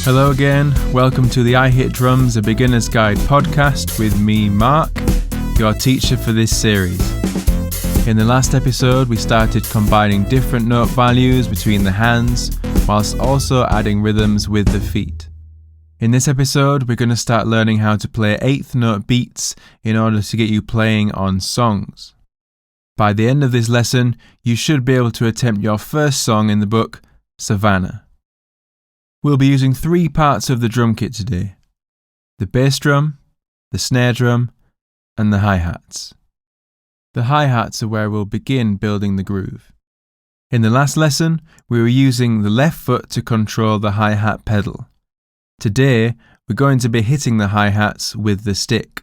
Hello again, welcome to the I Hit Drums, a Beginner's Guide podcast with me, Mark, your teacher for this series. In the last episode, we started combining different note values between the hands, whilst also adding rhythms with the feet. In this episode, we're going to start learning how to play eighth note beats in order to get you playing on songs. By the end of this lesson, you should be able to attempt your first song in the book, Savannah. We'll be using three parts of the drum kit today: the bass drum, the snare drum, and the hi-hats. The hi-hats are where we'll begin building the groove. In the last lesson, we were using the left foot to control the hi-hat pedal. Today, we're going to be hitting the hi-hats with the stick.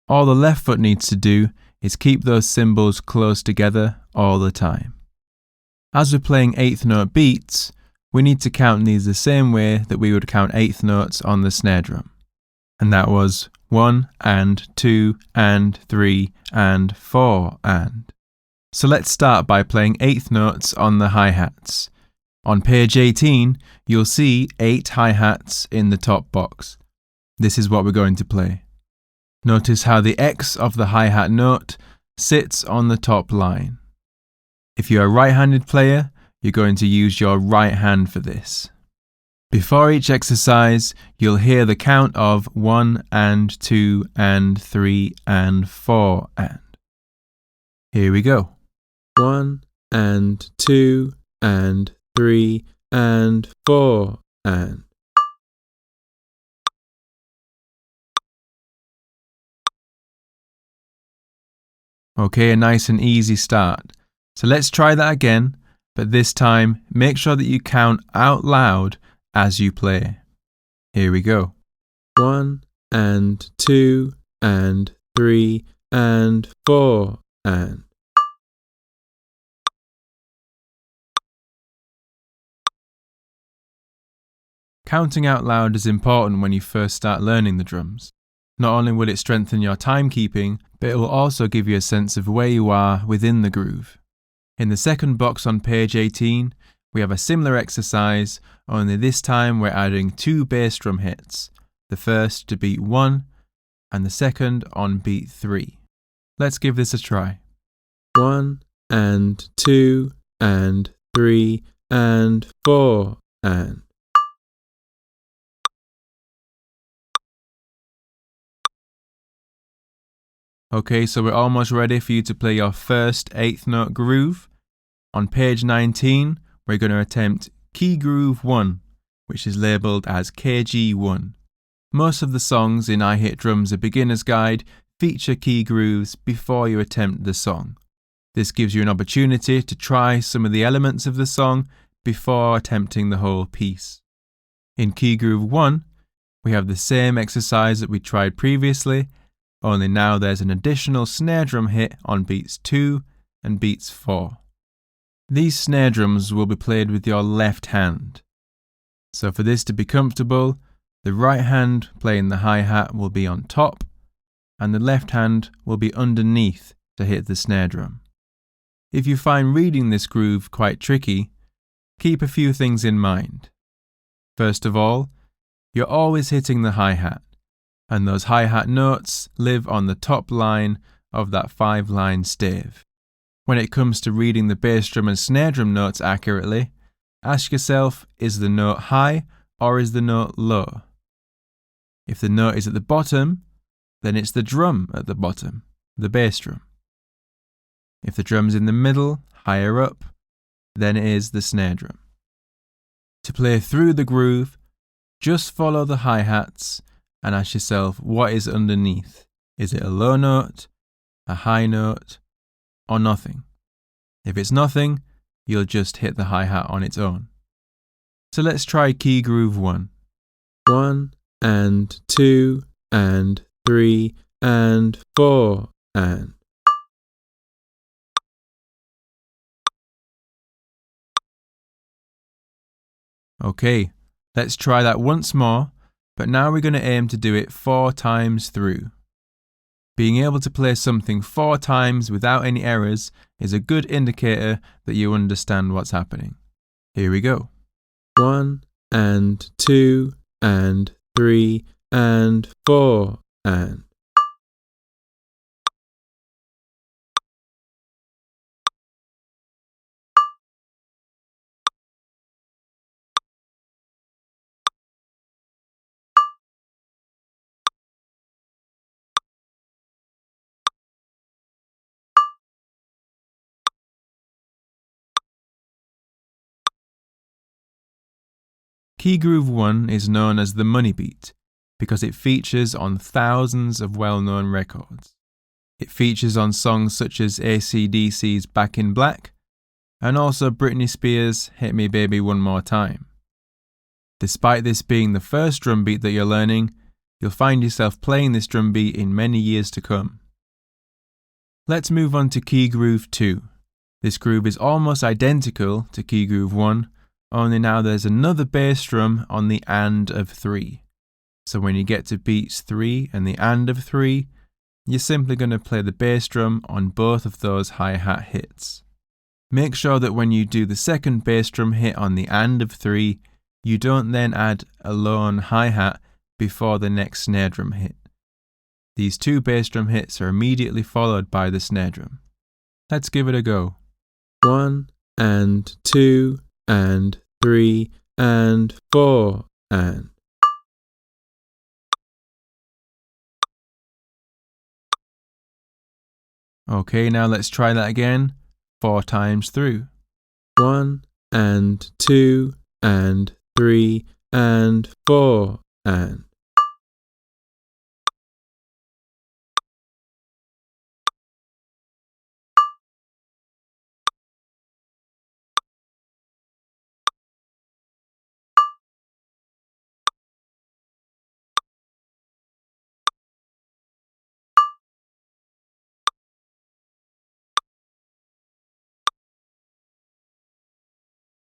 All the left foot needs to do is keep those cymbals close together all the time. As we're playing eighth note beats, we need to count these the same way that we would count eighth notes on the snare drum. And that was 1 and 2 and 3 and 4 and. So let's start by playing eighth notes on the hi-hats. On page 18, you'll see 8 hi-hats in the top box. This is what we're going to play. Notice how the X of the hi-hat note sits on the top line. If you're a right-handed player, you're going to use your right hand for this. Before each exercise, you'll hear the count of 1 and 2 and 3 and 4 and. Here we go. 1 and 2 and 3 and 4 and. Okay, a nice and easy start. So let's try that again. But this time, make sure that you count out loud as you play. Here we go. 1 and 2 and 3 and 4 and. Counting out loud is important when you first start learning the drums. Not only will it strengthen your timekeeping, but it will also give you a sense of where you are within the groove. In the second box on page 18, we have a similar exercise, only this time we're adding 2 bass drum hits, the first to beat 1 and the second on beat 3. Let's give this a try. 1 and 2 and 3 and 4 and. Okay, so we're almost ready for you to play your first eighth note groove. On page 19, we're going to attempt key groove 1, which is labelled as KG1. Most of the songs in I Hit Drums, a Beginner's Guide feature key grooves before you attempt the song. This gives you an opportunity to try some of the elements of the song before attempting the whole piece. In key groove 1, we have the same exercise that we tried previously, only now there's an additional snare drum hit on beats 2 and beats 4. These snare drums will be played with your left hand. So for this to be comfortable, the right hand playing the hi-hat will be on top, and the left hand will be underneath to hit the snare drum. If you find reading this groove quite tricky, keep a few things in mind. First of all, you're always hitting the hi-hat, and those hi-hat notes live on the top line of that 5-line stave. When it comes to reading the bass drum and snare drum notes accurately, ask yourself, is the note high or is the note low? If the note is at the bottom, then it's the drum at the bottom, the bass drum. If the drum's in the middle, higher up, then it is the snare drum. To play through the groove, just follow the hi-hats and ask yourself, what is underneath? Is it a low note, a high note, or nothing? If it's nothing, you'll just hit the hi-hat on its own. So let's try key groove 1. 1 and 2 and 3 and 4 and. Okay, let's try that once more, but now we're going to aim to do it 4 times through. Being able to play something 4 times without any errors is a good indicator that you understand what's happening. Here we go. 1 and 2 and 3 and 4 and. Key groove 1 is known as the money beat because it features on thousands of well-known records. It features on songs such as AC/DC's Back in Black and also Britney Spears' Hit Me Baby One More Time. Despite this being the first drum beat that you're learning, you'll find yourself playing this drum beat in many years to come. Let's move on to key groove 2. This groove is almost identical to key groove 1, only now there's another bass drum on the and of 3. So when you get to beats 3 and the and of 3, you're simply going to play the bass drum on both of those hi-hat hits. Make sure that when you do the second bass drum hit on the and of 3, you don't then add a lone hi-hat before the next snare drum hit. These two bass drum hits are immediately followed by the snare drum. Let's give it a go. 1 and 2 and 3 and 4 and. Okay, now let's try that again 4 times through. 1 and 2 and 3 and 4 and.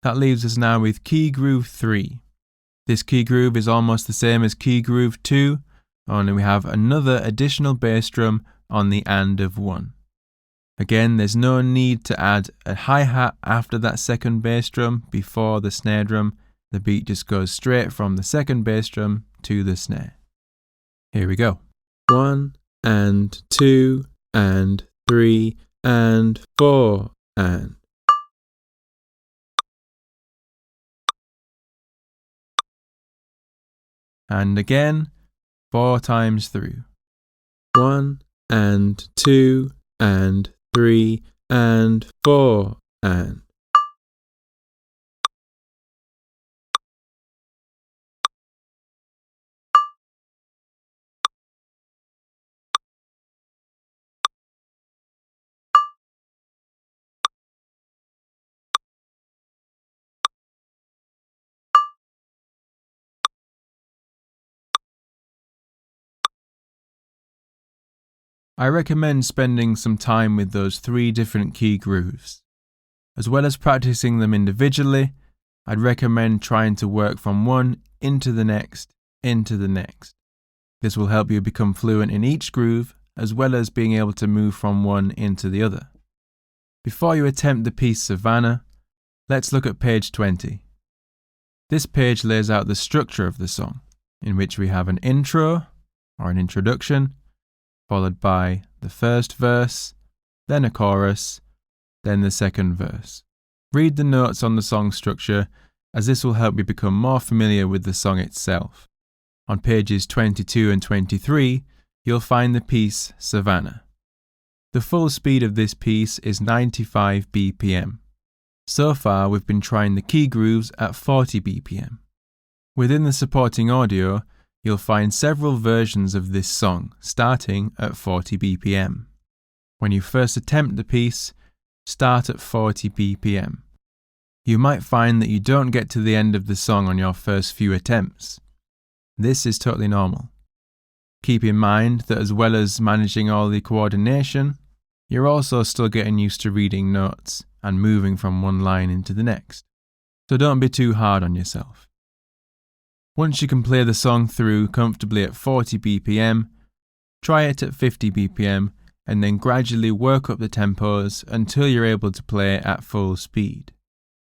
That leaves us now with key groove 3. This key groove is almost the same as key groove 2, only we have another additional bass drum on the and of 1. Again, there's no need to add a hi-hat after that second bass drum before the snare drum. The beat just goes straight from the second bass drum to the snare. Here we go. 1 and 2 and 3 and 4 and. And again, 4 times through. 1 and 2 and 3 and 4 and. I recommend spending some time with those 3 different key grooves. As well as practicing them individually, I'd recommend trying to work from one into the next, into the next. This will help you become fluent in each groove, as well as being able to move from one into the other. Before you attempt the piece Savannah, let's look at page 20. This page lays out the structure of the song, in which we have an intro, or an introduction, followed by the first verse, then a chorus, then the second verse. Read the notes on the song structure, as this will help you become more familiar with the song itself. On pages 22 and 23, you'll find the piece Savannah. The full speed of this piece is 95 BPM. So far, we've been trying the key grooves at 40 BPM. Within the supporting audio, you'll find several versions of this song, starting at 40 BPM. When you first attempt the piece, start at 40 BPM. You might find that you don't get to the end of the song on your first few attempts. This is totally normal. Keep in mind that as well as managing all the coordination, you're also still getting used to reading notes and moving from one line into the next. So don't be too hard on yourself. Once you can play the song through comfortably at 40 BPM, try it at 50 BPM and then gradually work up the tempos until you're able to play at full speed.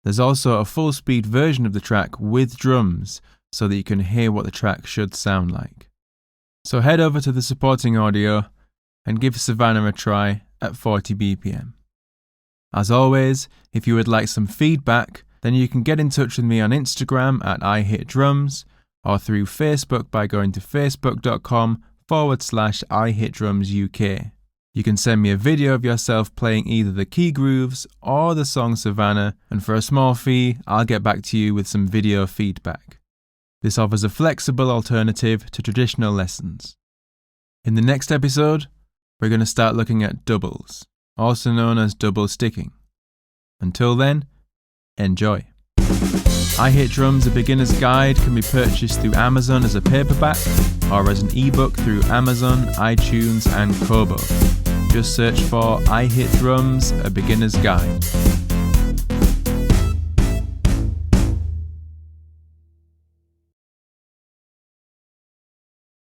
There's also a full speed version of the track with drums, so that you can hear what the track should sound like. So head over to the supporting audio and give Savannah a try at 40 BPM. As always, if you would like some feedback, then you can get in touch with me on Instagram at IHitDrums or through Facebook by going to facebook.com/IHitDrumsUK. You can send me a video of yourself playing either the key grooves or the song Savannah, and for a small fee, I'll get back to you with some video feedback. This offers a flexible alternative to traditional lessons. In the next episode, we're going to start looking at doubles, also known as double sticking. Until then, enjoy. I Hit Drums, a beginner's guide, can be purchased through Amazon as a paperback or as an ebook through Amazon, iTunes and Kobo. Just search for I Hit Drums, a beginner's guide.